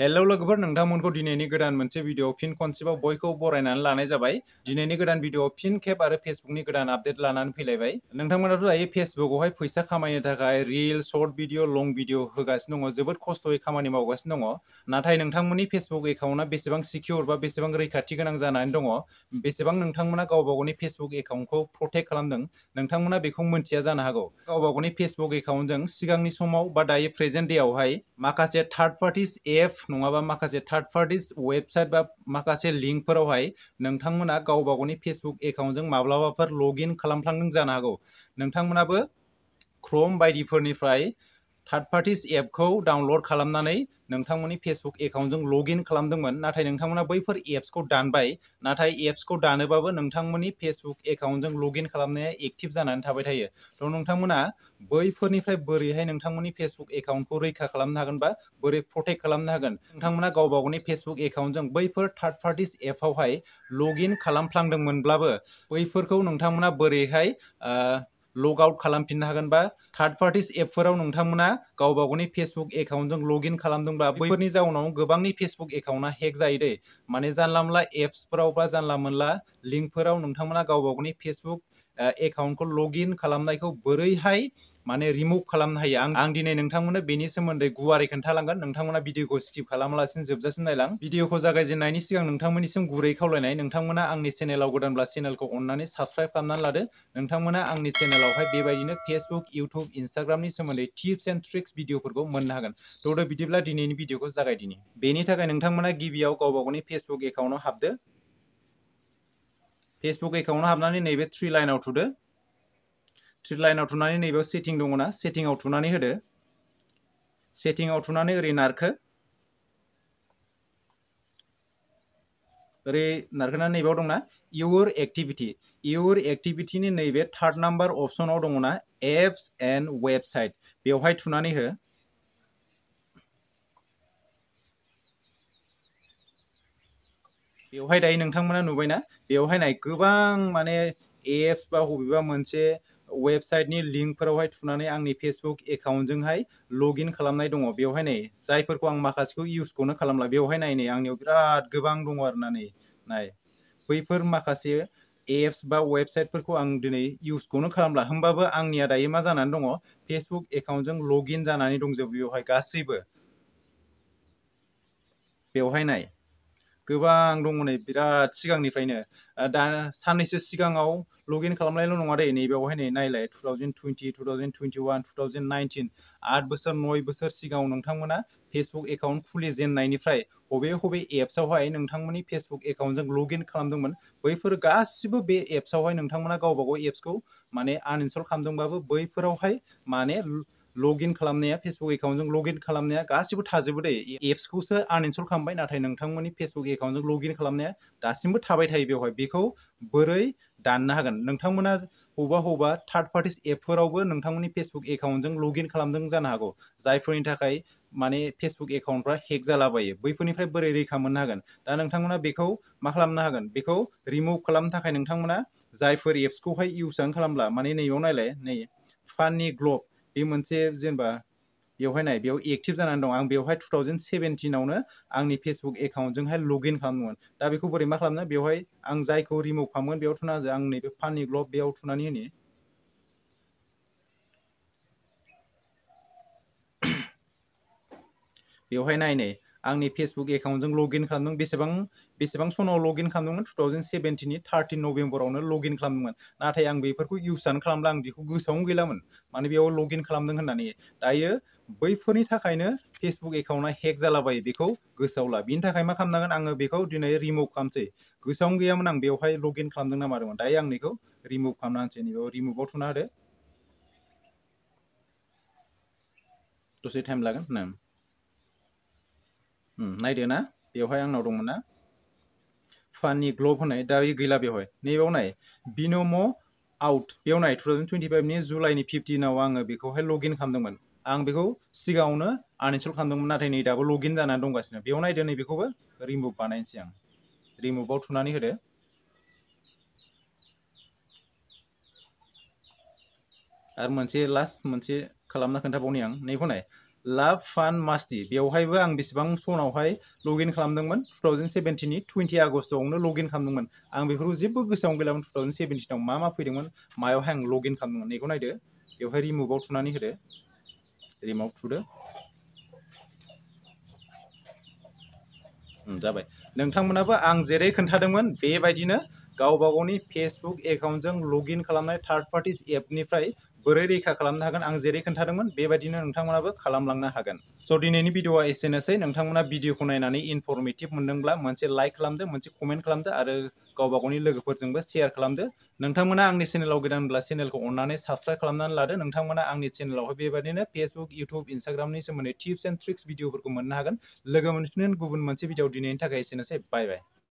Hello लोगोफोर नोंथांमोनखौ दिनैनि गोदान मोनसे भिडिअ फिन खनसेबाव बयखौ बरायनानै लानाय जाबाय। दिनैनि गोदान भिडिअ फिन खेब आरो फेसबुकनि गोदान आपडेट लानानै फैलायबाय। नोंथांमोनाथ' दायो फेसबुकआवहाय फैसा खामायनो थाखाय रिल, शर्ट भिडिअ, लं भिडिअ होगासिनो दङ, जोबोद खस्थ'यै खामानि मावगासिनो दङ। नाथाय नोंथांमोननि फेसबुक एकाउन्टआ बेसेबां सिकिउर बा बेसेबां रैखाथि गोनां जानानै दङ, बेसेबां नोंथांमोना गावबा गावनि फेसबुक एकाउन्टखौ प्रटेक्ट खालामदों, नोंथांमोना बेखौ मोनथिया जानो हागौ। गावबा गावनि फेसबुक एकाउन्टजों सिगांनि समाव बा दायो प्रेजेन्ट डेआवहाय माखासे थार्ड पार्टिस एप नङाबा माखासे थार्ड पार्टिस वेबसाइट बा माखासे लिंकफोरावहाय नोंथांमोना गावबा गावनि फेसबुक एकाउन्टजों माब्लाबाफोर लग इन खालामफ्लांदों जानो हागौ। नोंथांमोनाबो क्रोम बायदिफोरनिफ्राय थार्ड पार्टिस एपखौ डाउनलड खालामनानै नोंथांमोननि फेसबुक एकाउन्टजों लग इन खालामदोंमोन, नाथाय नोंथांमोना बैफोर एप्सखौ दानबाय। नाथाय एप्सखौ दानोबाबो नोंथांमोननि फेसबुक एकाउन्टजों लग इन खालामनाया एक्टिभ जानानै थाबाय थायो। थ' नोंथांमोना बैफोरनिफ्राय बोरैहाय नोंथांमोननि फेसबुक एकाउन्टखौ रैखा खालामनो हागोन बा बोरै प्रटेक्ट खालामनो हागोन, नोंथांमोना गावबा गावनि फेसबुक एकाउन्टजों बैफोर थार्ड पार्टिस एपआवहाय लग इन खालामफ्लांदोंमोनब्लाबो बैफोरखौ नोंथांमोना बोरैहाय लग आउट खालामफिननो हागोन बा थार्ड पार्टिस एपफोराव नोंथांमोना गावबा गावनि फेसबुक एकाउन्टजों लग इन खालामदोंब्ला बैफोरनि जाउनाव गोबांनि फेसबुक एकाउन्टआ हेक जायो दै। माने जानला मोनला एप्सफोराव बा जानला मोनला लिंकफोराव नोंथांमोना गावबा गावनि फेसबुक एकाउन्टखौ लग इन खालामनायखौ बोरैहाय माने रिमुभ खालामनो हायो, आं दिनै नोंथांमोननो बेनि सोमोन्दै गुवारै खोन्थालांगोन। नोंथांमोना भिडिअखौ स्किप खालामालासिनो जोबजासिम नायलां। भिडिअखौ जागायजेननायनि सिगां नोंथांमोननिसिम गुरै खावलायनाय, नोंथांमोना आंनि चेनेलाव गोदानब्ला चेनेलखौ अननानै साबस्क्राइब खालामनानै लादो। नोंथांमोना आंनि चेनेलावहाय बेबायदिनो फेसबुक, इउटुब, इन्स्टाग्रामनि सोमोन्दै टिप्स एन्ड ट्रिक्स भिडिअफोरखौ मोननो हागोन। थ' बिदिब्ला दिनैनि भिडिअखौ जागायदिनि। बेनि थाखाय नोंथांमोना गिबियाव गावबा गावनि फेसबुक एकाउन्टआव हाबदो। फेसबुक एकाउन्टआव हाबनानै नैबे थ्रि लाइनाव थुदो। थ्रि लाइनाव थुनानै नैबेयाव सेटिं दङना, सेटिंआव थुनानै होदो। सेटिंआव थुनानै ओरै नारखो। ओरै नारखोना नैबेयाव दंना इउर एक्टिभिटी। इउर एक्टिभिटीनि नैबे थार्ड नाम्बार अपसनाव दङना एप्स एन्ड वेबसाइट, बेवहाय थुनानै हो। बेवहाय दायो नोंथांमोना नुबायना, बेवहाय नाय गोबां माने एप्स बा बबेबा मोनसे वेबसाइटनि लिंकफोरावहाय थुनानै आंनि फेसबुक एकाउन्टजोंहाय लग इन खालामनाय दङ। बेवहाय नै जायफोरखौ आं माखासेखौ इउसखौनो खालामला, बेवहाय नाय नै आंनियाव बिराद गोबां दङ आरोना। नै नाय बैफोर माखासे एप्स बा वेबसाइटफोरखौ आं दिनै इउसखौनो खालामला, होमबाबो आंनिया दायो मा जानानै दङ, फेसबुक एकाउन्टजों लग इन जानानै दंजोबो बेवहाय गासैबो। बेवहाय नाय गोबां दङ नै बिराद सिगांनिफ्रायनो। दा साननैसो सिगाङाव लग इन खालामनायल' नङा दे, नैबेयावहाय नै नायलाय 2020, 2021, 2019 8 बोसोर 9 बोसोर सिगाङाव नोंथांमोना फेसबुक एकाउन्ट खुलिजेननायनिफ्राय बबे बबे एप्सआवहाय नोंथांमोननि फेसबुक एकाउन्टजों लग इन खालामदोंमोन, बैफोर गासिबो बे एप्सआवहाय नोंथांमोना गावबा गाव एप्सखौ माने आनइनस्टल खालामदोंबाबो बैफोरावहाय माने लग इन खालामनाया, फेसबुक एकाउन्टजों लग इन खालामनाया गासिबो थाजोबो दे। एप्सखौसो आनइनस्टल खालामबाय, नाथाय नोंथांमोननि फेसबुक एकाउन्टजों लग इन खालामनाया दासिमबो थाबाय थायो बेवहाय। बेखौ बोरै दाननो हागोन, नोंथांमोना बबेबा थार्ड पार्टिस एपफोरावबो नोंथांमोननि फेसबुक एकाउन्टजों लग इन खालामदों जानो हागौ, जायफोरनि थाखाय माने फेसबुक एकाउन्टफ्रा हेक जालाबायो। बैफोरनिफ्राय बोरै रैखा मोननो हागोन, दा नोंथांमोना बेखौ मा खालामनो हागोन, बेखौ रिमुभ खालामनो थाखाय नोंथांमोना जायफोर एप्सखौहाय इउसआनो खालामला, माने नैयाव नायलाय नै फानि ग्लब, बे मोनसे जेनेबा बेवहाय नाय बेयाव एक्टिभ जानानै दं। आं बेवहाय 2017आवनो आंनि फेसबुक एकाउन्टजोंहाय लग इन खालामदोंमोन। दा बेखौ बोरै मा खालामनो, बेवहाय आं जायखौ रिमुभ खालामगोन बेयाव थुना होदो। आं नैबे फानि ग्लब बेयाव थुनानै होनि। बेवहाय नाय नै आंनि फेसबुक एकाउन्टजों लग इन खालामदों। बेसेबां सनाव लग इन खालामदोंमोन, 2017नि 13 नभेम्बरावनो लग इन खालामदोंमोन। नाथाय आं बेफोरखौ इउसआनो खालामला, आं बेखौ गोसोआवनो गैलामोन माने बेयाव लग इन खालामदों होननानै। दायो बैफोरनि थाखायनो फेसबुक एकाउन्टआ हेक जालाबायो, बेखौ गोसोआव ला। बिनि थाखाय मा खालामनांगोन, आङो बेखौ दिनै रिमुभ खालामसै। गोसोआवनो गैयामोन आं बेवहाय लग इन खालामदों ना मादोंमोन। दायो आं बेखौ रिमुभ खालामना होनसै। नैबेयाव रिमुभआव थुना होदो, दसे टाइम लागोन। नायदो ना बेवहाय आंनाव दंमोन ना फानि ग्लब होनाय, दा बे गैला बेवहाय। नैबेयाव नाय बिनम आउट, बेयाव नाय 2025नि जुलाइनि 15आव आङो बेखौहाय लग इन खालामदोंमोन। आं बेखौ सिगाङावनो आनइनस्टल खालामदोंमोन, नाथाय नै दाबो लग इन जानानै दंगासिनो। बेयाव नायदो नै बेखौबो रिमुभ बानायनोसै आं। रिमुभआव थुनानै होदो। आरो मोनसे लास्ट मोनसे खालामना खोन्थाबावनि आं। नैखौ नाय लाभ फान मास्टि बेवहायबो आं बेसेबां सनावहाय लगइन खालामदोंमोन 2017 नि 20 आगस्टआवनो लगइन खालामदोंमोन। आं बेफोरखौ जेबो गोसोआवनो गैलामोन 2017 आव मा फैदोंमोन मायावहाय आं लगइन खालामदोंमोन बेखौ नायदो। बेवहाय रिमुभआव थुनानै होदो। रिमुभ थुदो। जाबाय। नोंथांमोनाबो आं जेरै खोन्थादोंमोन बेबायदिनो गावबा गावनि फेसबुक एकाउन्टजों लगइन खालामनाय थार्ड पार्टिस एपनिफ्राय बोरै रैखा खालामनो हागोन आं जेरै खोन्थादोंमोन बेबायदिनो नोंथांमोनाबो खालामलांनो हागोन। स' दिनैनि भिडिअआ एसेनोसै। नोंथांमोना भिडिअखौ नायनानै इनफरमेटिभ मोनदोंब्ला मोनसे लाइक खालामदो, मोनसे कमेन्ट खालामदो आरो गावबा गावनि लोगोफोरजोंबो शेयार खालामदो। नोंथांमोना आंनि चेनेलाव गोदानब्ला चेनेलखौ अननानै साबस्क्राइब खालामनानै लादो। नोंथांमोना आंनि चेनेलावहाय बेबायदिनो फेसबुक, इउटुब, इन्स्टाग्रामनि सोमोन्दै टिप्स एन्ड ट्रिक्स भिडिअफोरखौ मोननो हागोन। लोगो मोनफिनगोन गुबुन मोनसे भिडिअ। दिनैनि थाखाय एसेनोसै। बाय बाय।